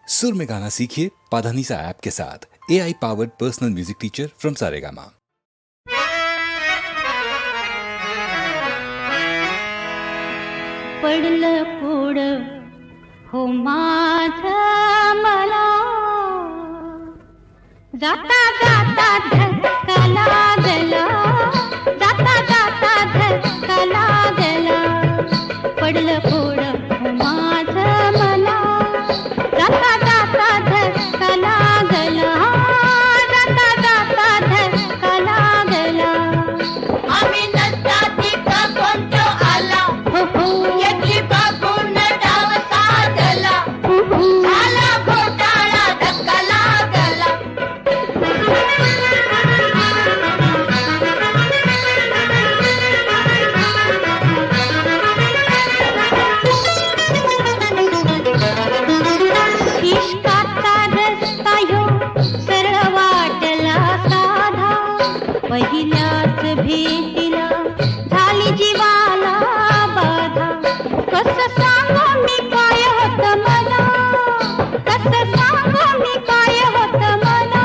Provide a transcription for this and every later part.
सुर में गाना सीखिए पाधानीसा ऐप के साथ। AI powered personal music teacher from Saregama. पडलं पुढ हो माझं मला, जाता जाता धक्का लागला, जाता जाता धक्का लागला. पडलं पुढ हो माझं मला, जाता जाता धक्का लागला, जाता जाता धक्का लागला. आम्ही नसताती का कोणतो आला, हो हो याची बघून डाव साधला, झाला घोटाळा धक्का लागला. इश्काचा रस्ता ह्यो सरळ वाटला साधा, पहिल्याच भेटीला झाली जीवाला बाधा. कसं सांगू मी काय होत मला, कसं सांगू मी काय होत मला,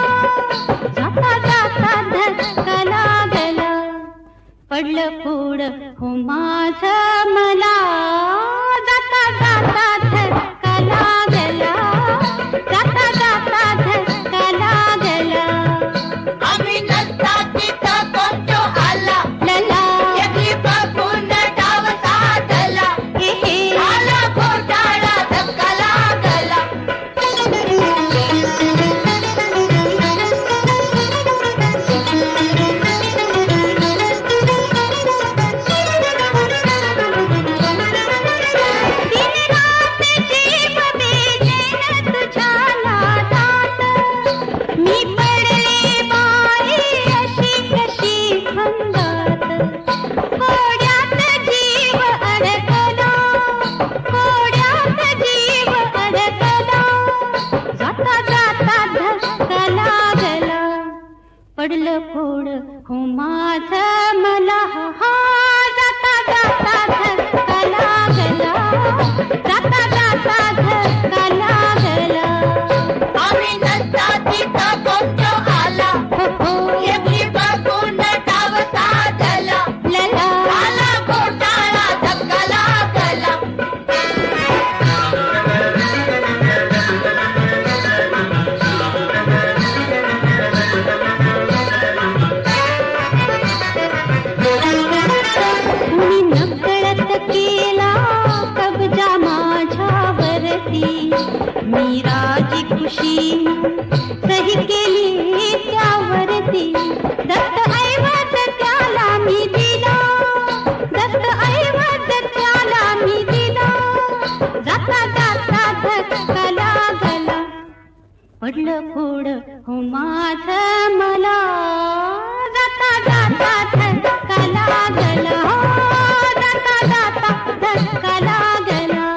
जाता जाता धक्का लागला. पडलं पुढं हो माझं मला, जाता जाता धक्का लागला, जाता जाता धक्का लागला. आम्ही नसताती का कोणतो आला, लला याची बघून डाव साधला, हे हे झाला घोटाळा धक्का लागला. दिन रात जीव बेचैन तुझ्या नादात, मी पडले बाई अशी कशी फंदात. कोड्यात जीव अडकला, कोड्यात जीव अडकला, जाता जाता धक्का लागला. पडलं पुढं हो माझं मला, हा जाता जाता धक्का लागला, जाता जाता धक्का लागला. आम्ही नसताती का कोणतो आला, हो हो याची बघून डाव साधला, लला झाला घोटाळा धक्का लागला. कुणी नकळत केला कब्जा माझ्यावरती, मी राजी खुशी सही केली त्यावरती. दत्त ऐवज त्याला मी दिला, दत्त ऐवज त्याला मी दिला, जाता जाता धक्का लागला. पडलं पुढं हो माझं मला, जाता जाता धक्का लागला, जाता जाता धक्का लागला.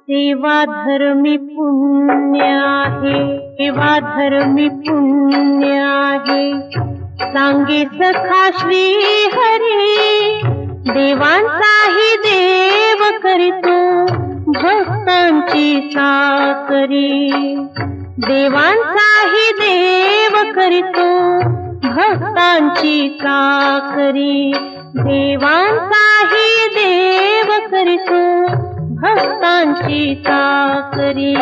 सेवा धर्मी पुण्य आहे, सेवा धर्मी पुण्य आहे, सांगे सखा श्री हरी. देवांचाही देव करीतो भक्तांची चाकरी, देवांचाही देव करीतो भक्तांची चाकरी, देवांचाही देव करीतो भक्तांची चाकरी.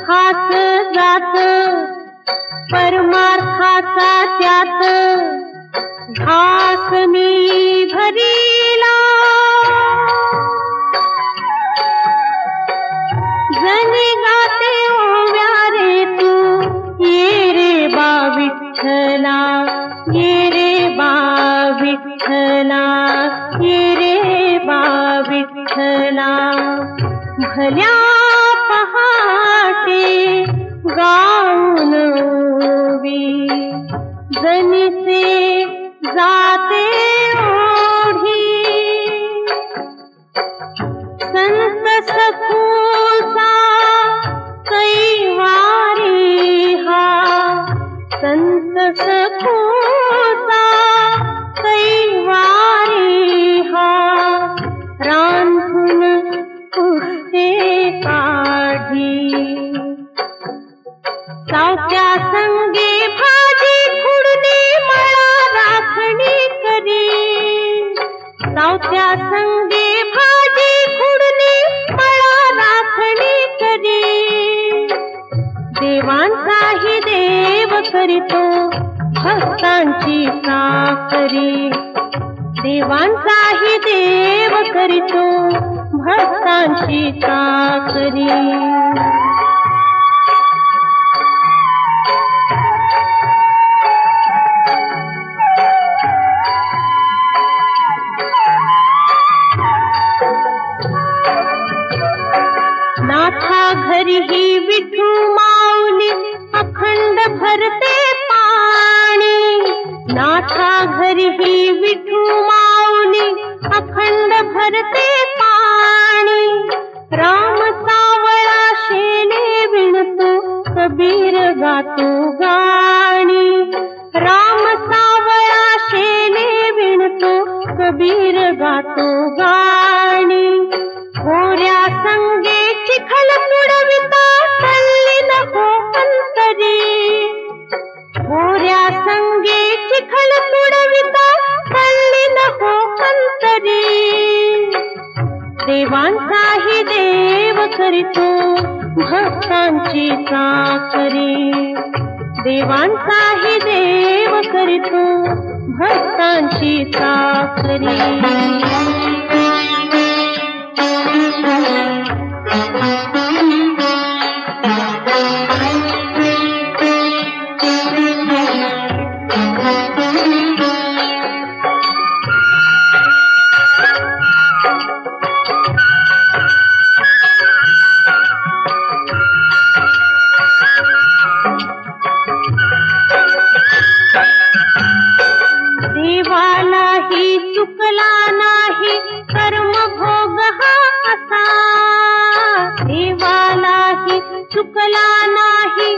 अर्थाच जात परमार्थाचा त्यात घास मी भरीला जनी गाते ओव्या रे तू ये रे बा विठ्ठला ये रे बा विठ्ठला ये रे बा विठ्ठला भल्या पहाटे गाऊन ओवी जनिसे जाते ओढी संत सखूचा कैवारी हा संत सखूचा कैवारी हा रांधून पुष्टे काढी सावत्या संगे भाजी खुडणे मळा राखणी करी सावत्या संगे भाजी खुडणे मळा राखणी करी देवांचाही देव करीतो भक्तांची चाकरी देवांचाही देव करीतो भक्तांची चाकरी नाथा घरी ही विठू माऊली अखंड भरते पाणी नाथा घरी ही विठू माऊली अखंड भरते पाणी राम सावळा शेले विणतो कबीर गातो गाणी राम सावळा शेले विणतो कबीर गातो गाणी होऱ्या संगे चिखल पुडविता तल्लीन हो अंतरी होऱ्या संगे चिखल पुडविता तल्लीन हो अंतरी देवांचाही देव करीतो भक्तांची चाकरी देवांचाही देव करीतो भक्तांची चाकरी देवालाही चुकला नाही कर्म भोग हा असा देवालाही चुकला नाही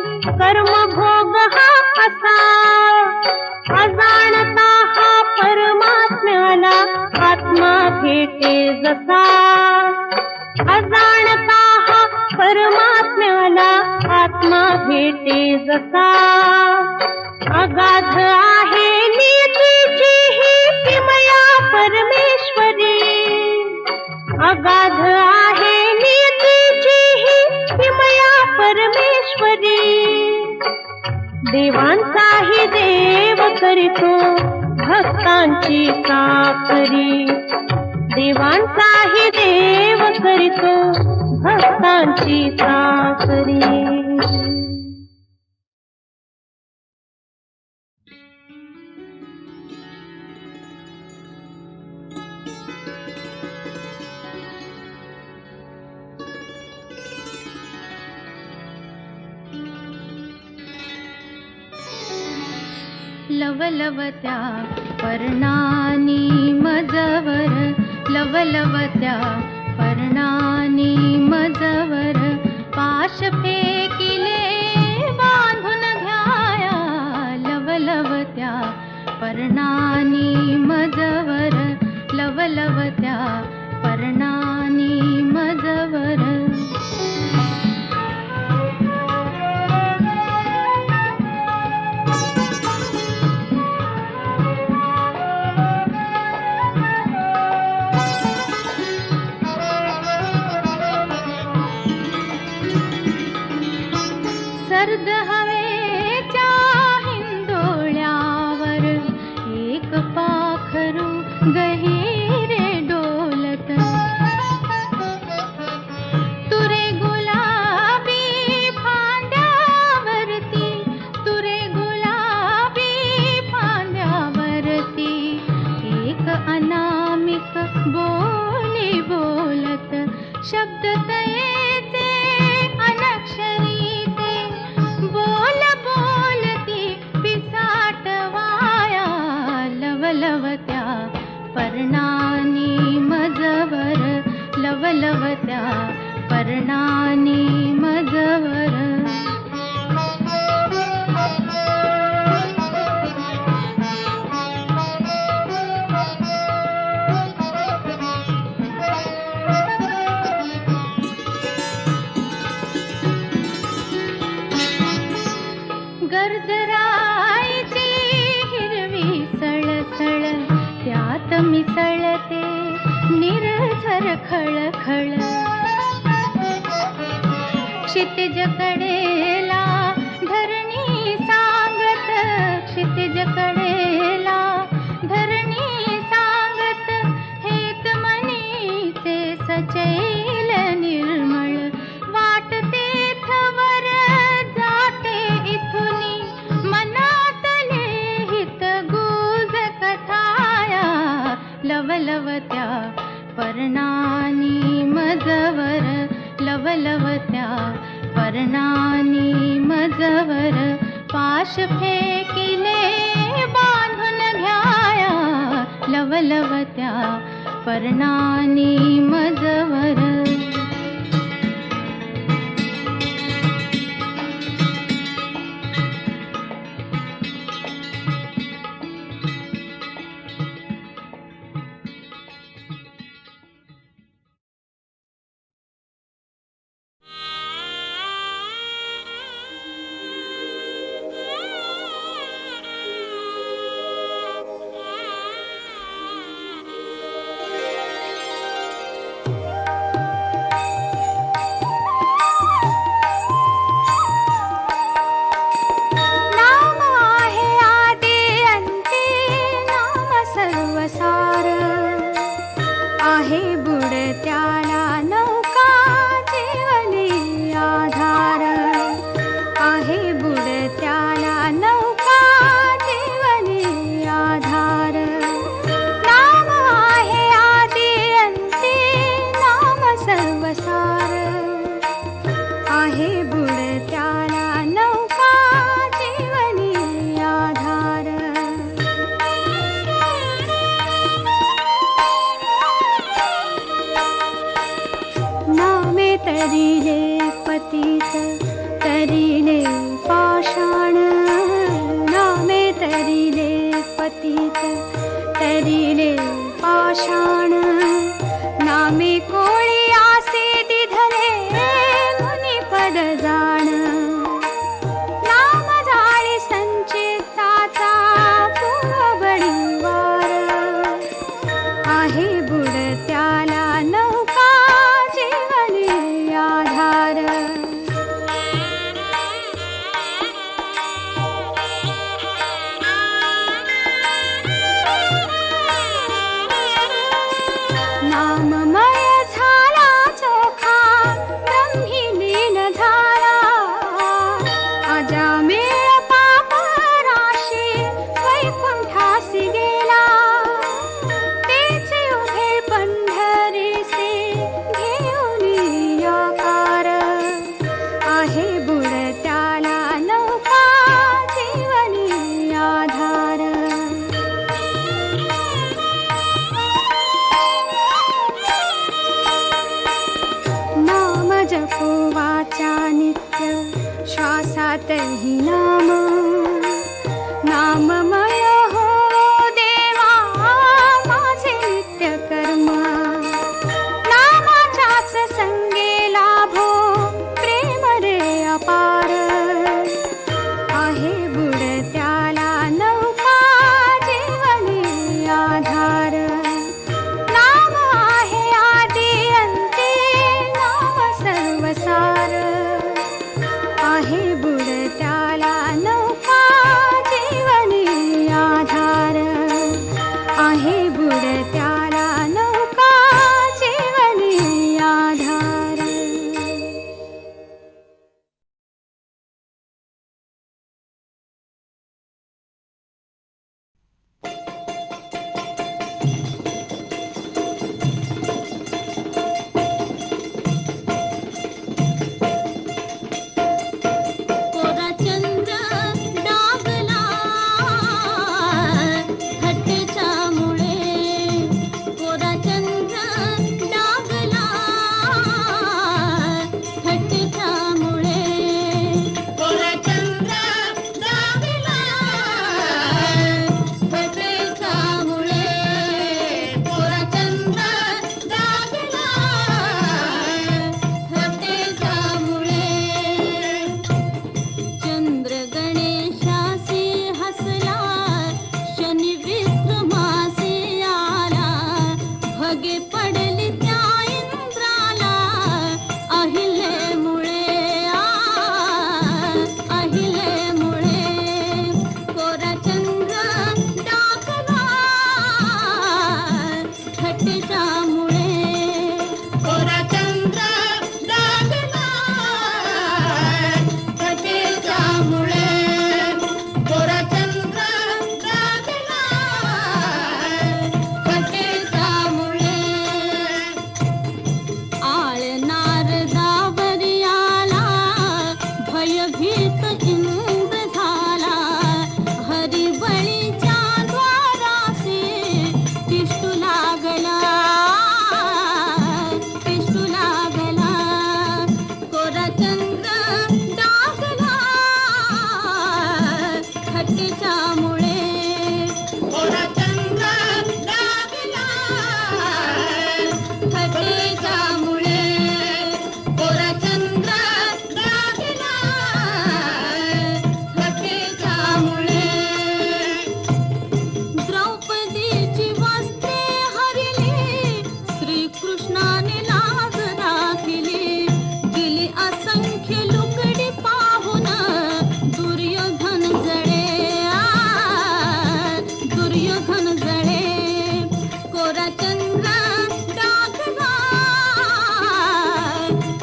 कर्म भोग हा असा अजाणता हा परमात्म्याला आत्मा भेटे जसा अजाणता हा परमात्म्याला आत्मा भेटे जसा अगाध आहे नियतीची ही किमया परमेश्वरी अगाध आहे नियतीची ही किमया परमेश्वरी देवांचाही देव करीतो भक्तांची चाकरी देवांचाही देव करीतो भक्तांची चाकरी लवलवत्या पर्णानी मजवर लवलवत्या पर्णानी मजवर पाश फेकिले बांधून घ्याया लवलवत्या पर्णानी मजवर लवलवत्या पर्णानी मजवर गर्द हवेच्या हिंदोळ्यावर एक पाखरू गहिरे डोलत. तुरे गुलाबी फांद्यावरती, तुरे गुलाबी फांद्यावरती एक अनामिक बोली बोलत. शब्द तयेचे अनक्षरी ते बोल बोलती पिसाटवाया. लवलवत्या पर्णानी मजवर, लवलवत्या पर्णानी मजवर. गर्दराईची हिरवी सळसळ त्यात मिसळते निर्झर खळखळ. क्षितिज कडेला धरणी सांगत, क्षितिज कडेला धरणी सांगत. हेत मनीचे सचैल निर्मळ वाटते थवर जाते इथुनी. मनातले हित गुज कथाया. लवलवत्या पर्णानी मजवर, लवलवत्या पर्णानी मजवर. पाश फेकिले बांधून घ्याया. लवलवत्या पर्णानी मजवर. नाम आहे आदि अंती, नाम सर्वसार. आहे बुडत्याला नौका जीवनी आधार. आहे बुडत्याला नौका जीवनी आधार. नाम आहे आदि अंती, नाम सर्वसार. आहे बुडत्याला नौका जीवनी आधार. नामे तरिले पतित तरिले पाषाण. नामे तरिले पतित तरिले पाषाण. नामे कोळी आसे दिधले मुनिपद जाण. नाम जाळी संचिताचा पूर्वबळीवार. आहे बुडत्याला नौका जीवनी आधार. नाममय झाला चोखा ब्रह्मी लीन झाला. अजामेळ पाप राशी वैकुंठासी गेला. तेचे उभे पंढरीसे घेऊनी आकार. आहे बुडत्याला नौका जीवनी आधार. नाम जपो वाचा नित्य श्वासातही नाम. नाममय हो देवा माझे नित्य कर्म. नामाच्याच संगे लाभो प्रेम रे अपार. आहे बुडत्याला नौका जीवनी आधार. नाम आहे आदि अंती, नाम सर्वसार. आहे बुड श्रीकृष्णाने लाज राखिली गेली असंख्य लुगडी पाहून दुर्योधन जळे कोरा चंद्र डागला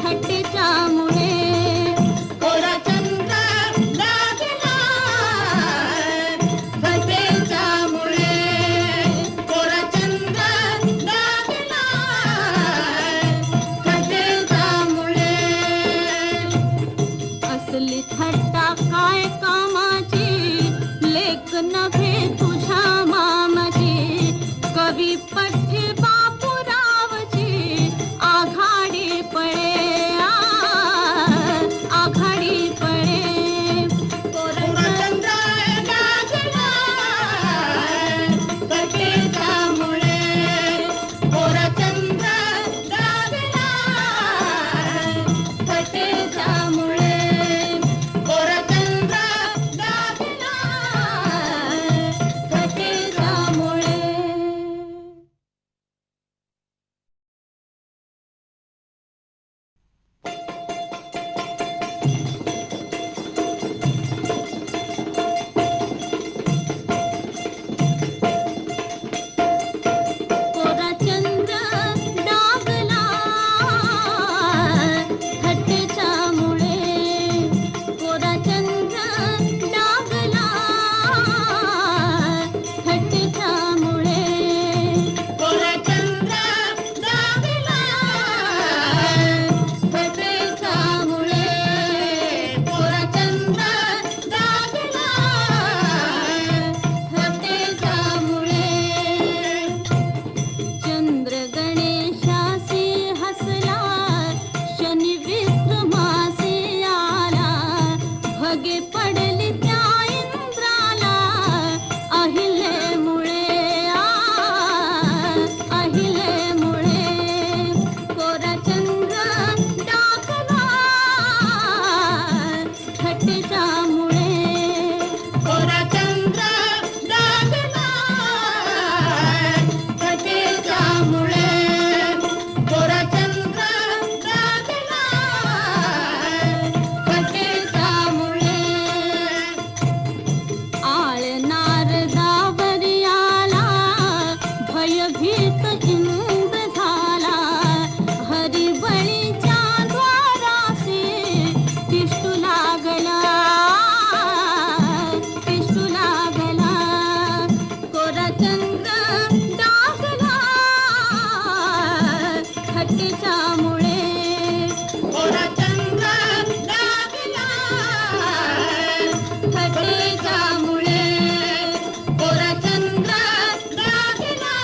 थट्टेच्या मुळे कोरा चंद्र डागला थट्टेच्या मुळे कोरा चंद्र डागला थट्टेच्या मुळे असली थट्टा काय कामाची लेख नव्हे तुझ्या मामाची कवी पठ्ठे बापूरावची आघाडी पळे आघाडी पळे कोरचंद्र डागला थट्टेच्या मुळे कोरचंद्र डागला थट्टेच्या मुळे कोरचंद्र डागला थट्टेच्या मुळे कोरा चंद्र डागला थट्टेच्या मुळे कोरा चंद्र डागला थट्टेच्या मुळे कोरा चंद्र डागला थट्टेच्या मुळे कोरा चंद्र डागला थट्टेच्या मुळे चंद्र गणेशासी हसला शनी विक्रमासी आला भगे पडली त्या इंद्राला अहिल्यामुळे अहिल्यामुळे कोरा चंद्र डागला थट्टेच्या मुळे कोरा चंद्र डागला थट्टेच्या मुळे कोरा चंद्र डागला थट्टेच्या मुळे आळ नारदावरी आला भयभीत इंद्र झाला हरिबळीच्या द्वारासी तिष्ठू लागला कोरा चंद्र डागला थट्टेच्या मुळे कोरा चंद्र डागला थट्टेच्या मुळे कोरा चंद्र डागला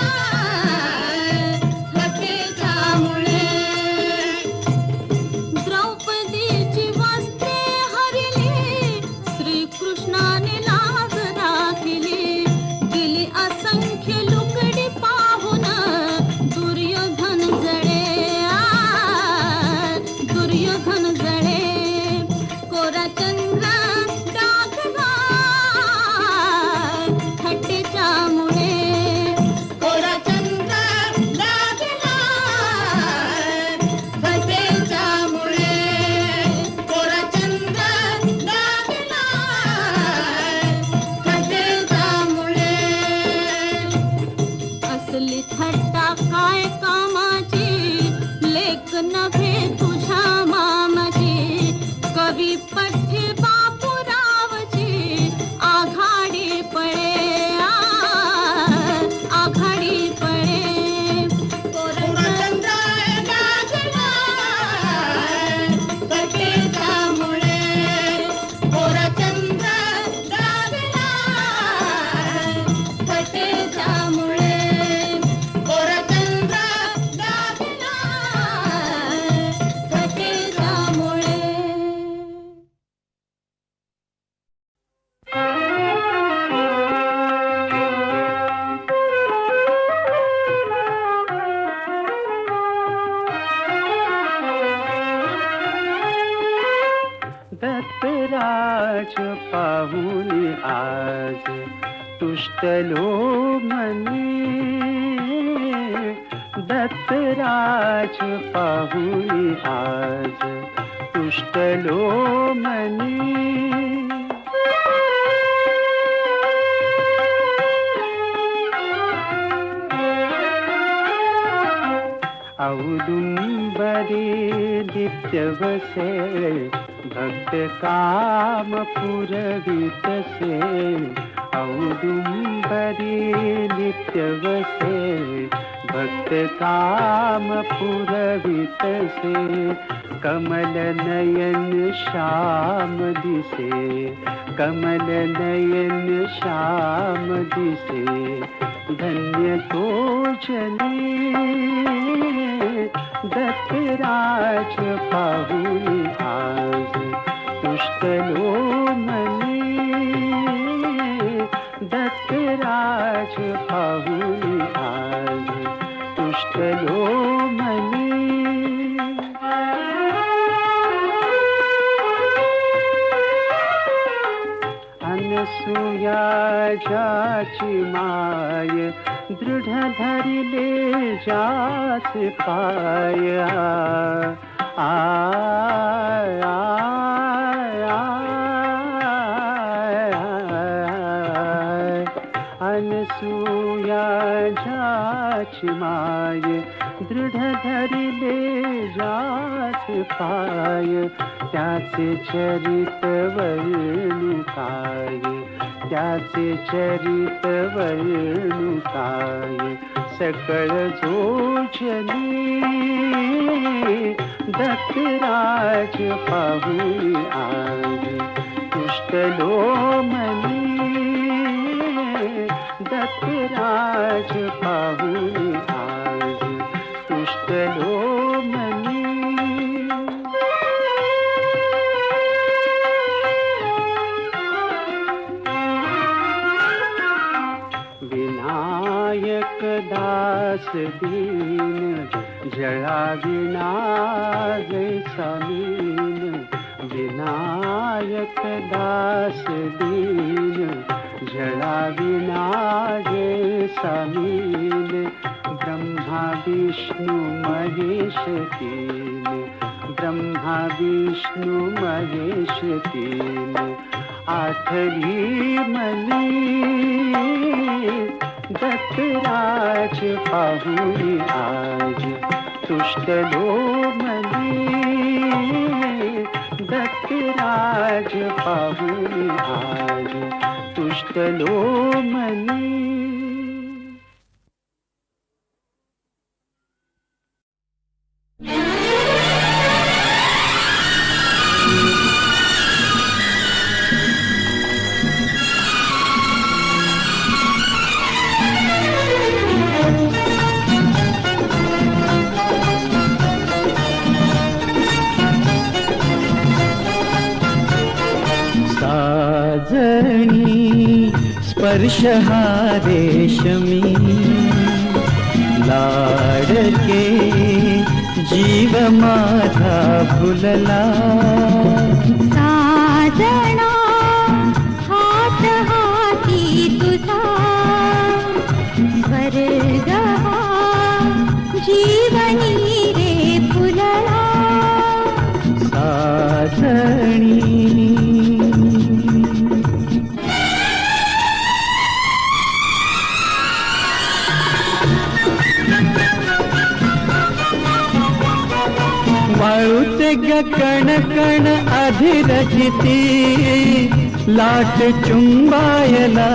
थट्टेच्या मुळे द्रौपदीची वस्त्रे हरली श्रीकृष्णाने लाज राखिली गेली असंख्य लुगडी पाहून दुर्योधन जळे कोरा चंद्र डागला थट्टेच्या मुळे कोरा चंद्र डागला थट्टेच्या मुळे कोरा चंद्र डागला थट्टेच्या मुळे असली थट्टा काय कामाची लेख नव्हे तुझ्या मामाची कवी पठ्ठे बापूरावची आघाडी पळे आघाडी पळे कोरचंद्र डागला थट्टेच्या मुळे कोरचंद्र डागला थट्टेच्या मुळे कोरचंद्र डागला थट्टेच्या मुळे दत्तराज पाहुनी आज तुष्टलो मनी दत्तराज पाहुनी आज तुष्टलो मनी. औदुंबरे नित्यवसे भक्त काम पुरवितसे. औदुंबरे नित्यवसे भक्त काम पुरवितसे. कमल नयन श्याम दिसे कमल नयन श्याम दिसे. धन्य तो जनी दत्तराज पाहुनी आज तुष्टलो मनी. दत्तराज पाहुनी आज तुष्टलो मनी. अनसूया जाची माय दृढ धरिले जास पाय. अनसूया जाची माय दृढ धरिले जास पाय. त्याचे चरित वर्णू काय त्याचे चरित वर्णू काय. सकळ जोजनी दत्तराज पाहुनी आज तुष्टलो मनी. दत्तराज पाहुनी आज तुष्टलो मनी. विनायक दास दीन जळा विना जैसा मीन. विनायक दास दीन जळा विना जैसा मीन. ब्रह्मा विष्णु महेश तीन ब्रह्मा विष्णु महेश तीन. आठरी मनी दत्तराज पाहुनी आज तुष्टलो मनी. दत्तराज पाहुनी आज तुष्टलो मनी. साजणी स्पर्श हा रेशमी. लाडके जीव माझा फुलला. साजना हात हाती तुझा स्वर्ग हा जीवनी रे फुलला. साजणी वाळूचे ग कण कण अधिरचिती लाट चुंबायला.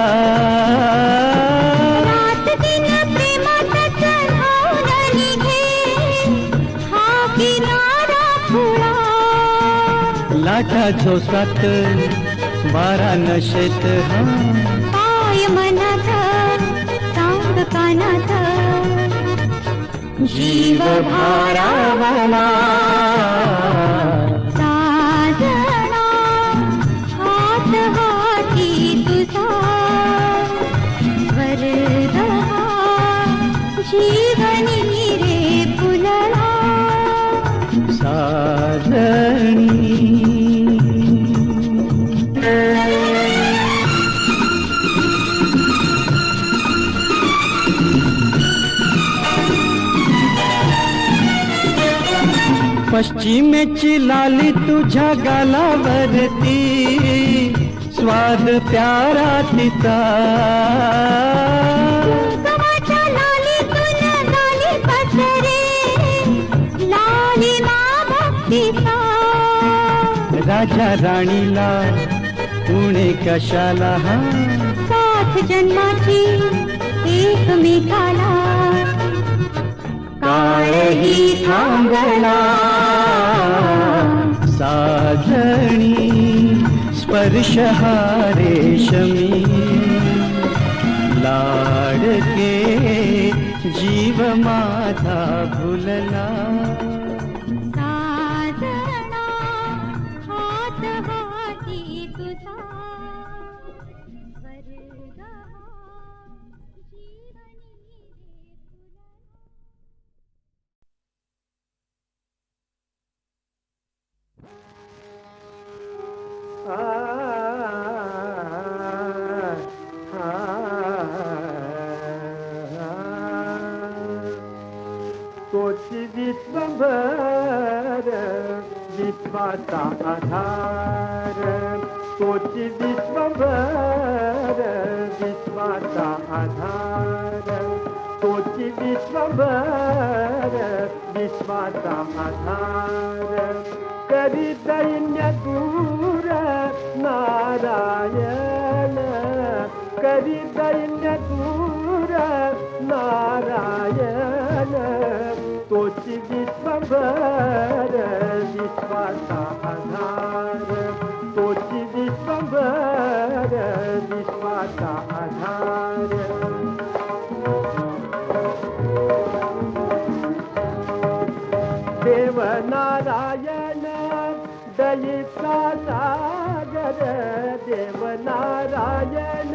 रात दिन प्रेमातच भावना निघे हा किनारा खुळा. लाटा झोसात वारा नशेत हा. पाय मनात सांग कानात जीव भारावला. साजना हात हाती तुझा स्वर्ग हा जीवनी रे फुलला. साजणी पश्चिमेची लाली तुझ्या गालावरती स्वाद प्यारा तिचा कुंकवाच्या लालीतून गाली पसरे लालिमा भक्तीचा राजा राणीला उणे कशाला हा साथ जन्माची एकमेकाला काळही थांबला साजणी स्पर्श हा रेशमी लाडके जीव माझा भुलला साजना हात हाती तुझा वरगा जीवनी तोची विश्वभर विश्वाचा आधार तोची विश्वभर विश्वाचा आधार तोची विश्वभर विश्वाचा आधार करी दैन्य दूर नारायण करी दैन्य दूर नारायण तोची विश्वभर विश्वाचा आधार तोची विश्वभर विश्वाचा आधार देव नारायण दयेचा सागर देव नारायण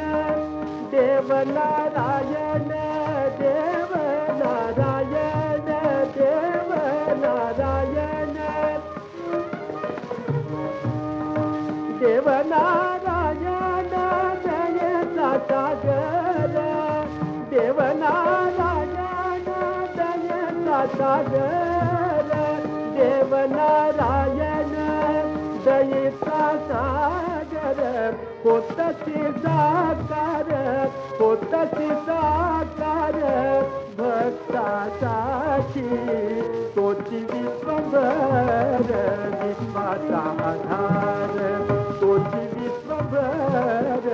देव नारायण देव नारायण देव नारायण देव नारायण दयेचा सागर देव नारायण दयेचा सागर देव नारायण दयेचा सागर होतसी साकार होतसी साकार भक्तासाठी तोची विश्वभर विश्वाचा आधार तोची विश्वभर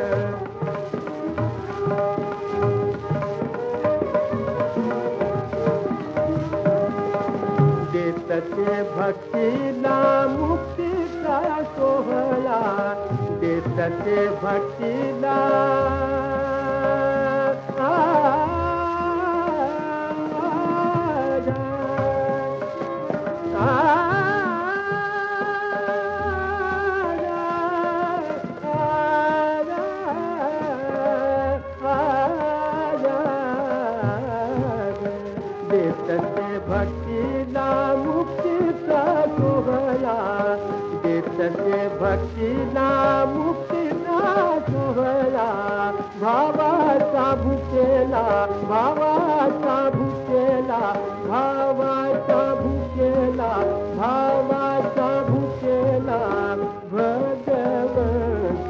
देतते भक्तीला मुक्तीचा सोहळा देतते भक्तीला देतते भक्तीला मुक्तीचा सोहळा देतते भक्तीला मुक्तीचा सोहळा भावाचा भुकेला भावाचा भुकेला भावाचा भुकेला भावाचा भुकेला भगवंत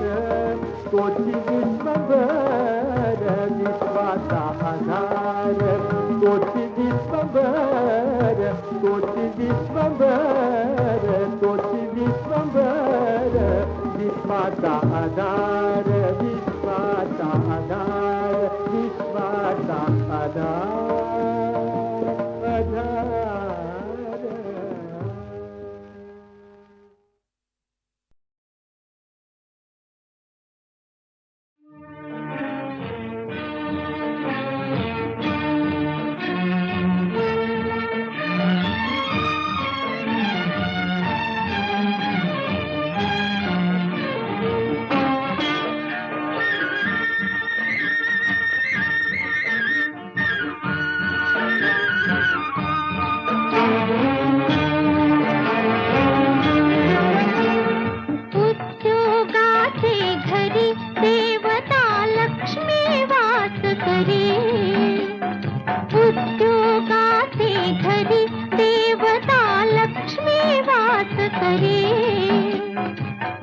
तोची विश्वभर विश्वाचा आधार तोची विश्वभर तोची विश्वभर तोची विश्वभर विश्वाचा आधार विश्वाचा आधार विश्वाचा आधार आधार वास करे.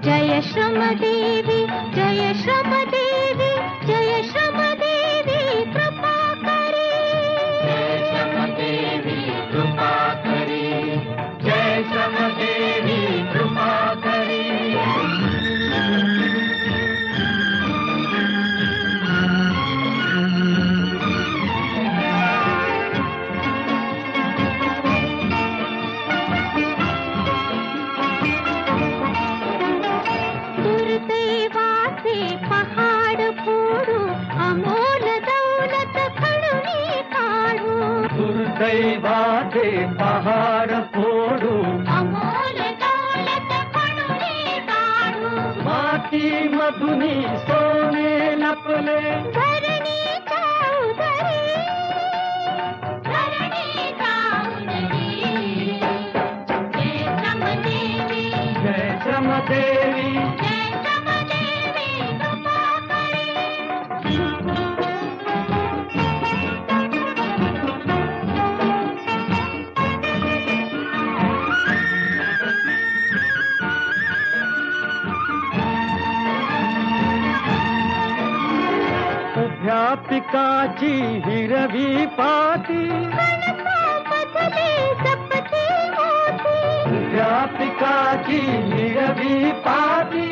जय श्रम देवी, जय श्रम देवी, जय श्रम देवी कृपा करे. जय श्रम देवी कृपा करे, जय श्रम देवी कृपा करे. दुर्दैवाचे पहाड फोडू, अमोल दौलत खणून काढू. दुर्दैवाचे पहाड फोडू, अमोल दौलत खणून काढू. माती मधुनी सोने लपले. धरणीच्या उदरी, धरणीच्या उदरी. जय श्रम देवी, जय श्रम देवी, जय श्रम देवी कृपा करे. उभ्या पिकाची हिरवी पाती. बदले जपते मोती. उभ्या पिकाची हिरवी पाती.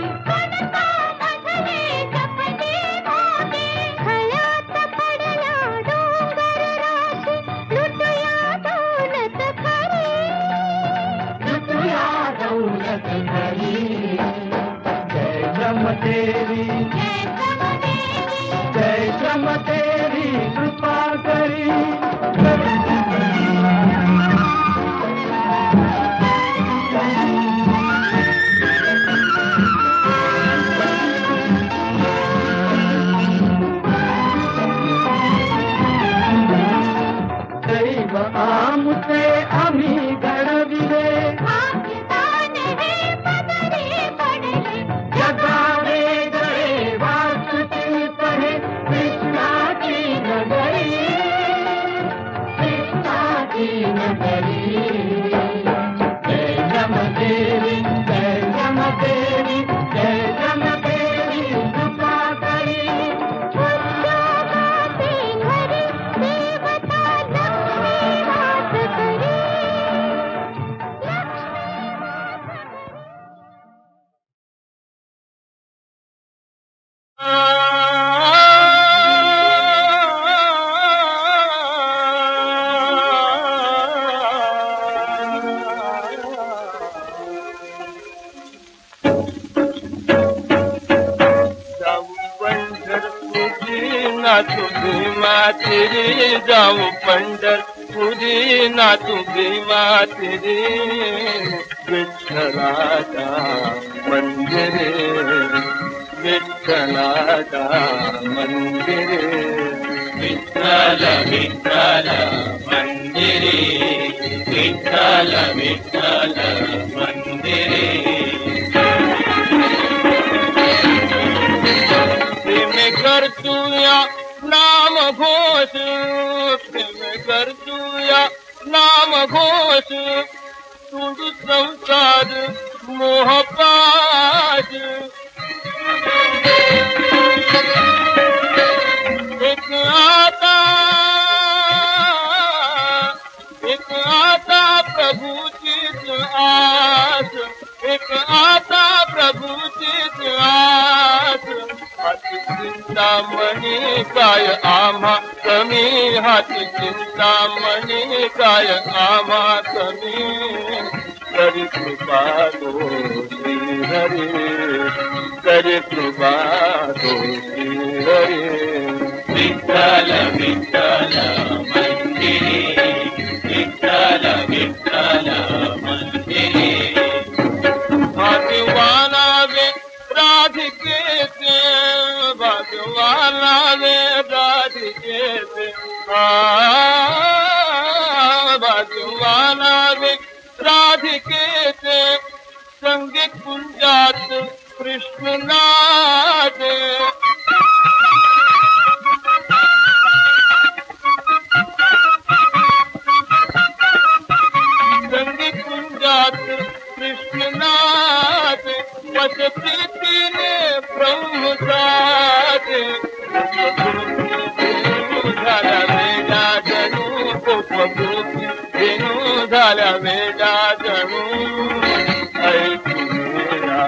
बदले जपते मोती. खळ्यात पडला डोंगर राशी, लुटूया दौलत खरी. लुटूया दौलत खरी. जय श्रम देवी, जय श्रम देवी, जय श्रम देवी कृपा करी. दैव आमुचे आम्ही घडविले. भाग्यवान हे पदरी पडले. जगावे गळे वासुकी पहे कृष्णाची नगरी. कृष्णाची नगरी. जय श्रम देवी, जय श्रम देवी, जय श्रम देवी कृपा करी. उद्योगाचे घरी देवता लक्ष्मी वास करे. लक्ष्मी वास करे. जाऊ पंढरपुरी नातू भीमा तेरी. जाऊ पंढरपुरी नातू भीमा तेरी. विठ्ठलाचा मंदिरे, विठ्ठलाचा मंदिरे. विठ्ठल विठ्ठल मंदिरे, विठ्ठल विठ्ठल मंदिरे. प्रेम करतूया नाम घोष, प्रेम करतूया नाम घोष. सोडू संसार मोहपाश. एक आता प्रभूचीच आस. एक आता प्रभूचीच आस. हाती चिंतामणी काय आम्हा कमी. हाती चिंतामणी काय आम्हा कमी. करी कृपा तो श्री हरी, करी कृपा तो श्री हरी. विठ्ठल विठ्ठल मंदिरे, विठ्ठल विठ्ठल मंदिरे. भगवाना वे राधिकेचे, भगवाना वे राधिकेचे. भगवाना वे राधिकेचे. संगीत कुंजात कृष्ण नाचे. संगीत कुंजात कृष्ण जणू ऐकूया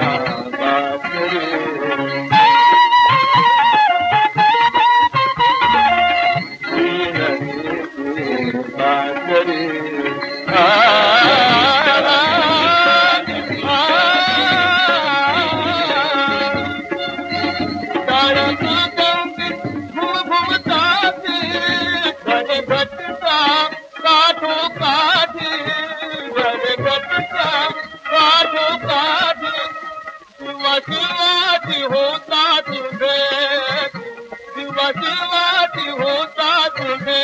बासरी बासरी शिवाजी होता तुझे शिवाजी होता तुझे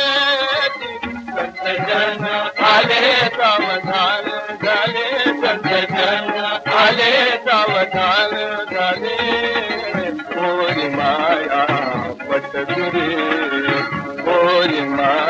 संत जन आले सावधान झाले संत जन आले सावधान झाले ओरी माया पटदुरी ओरी माया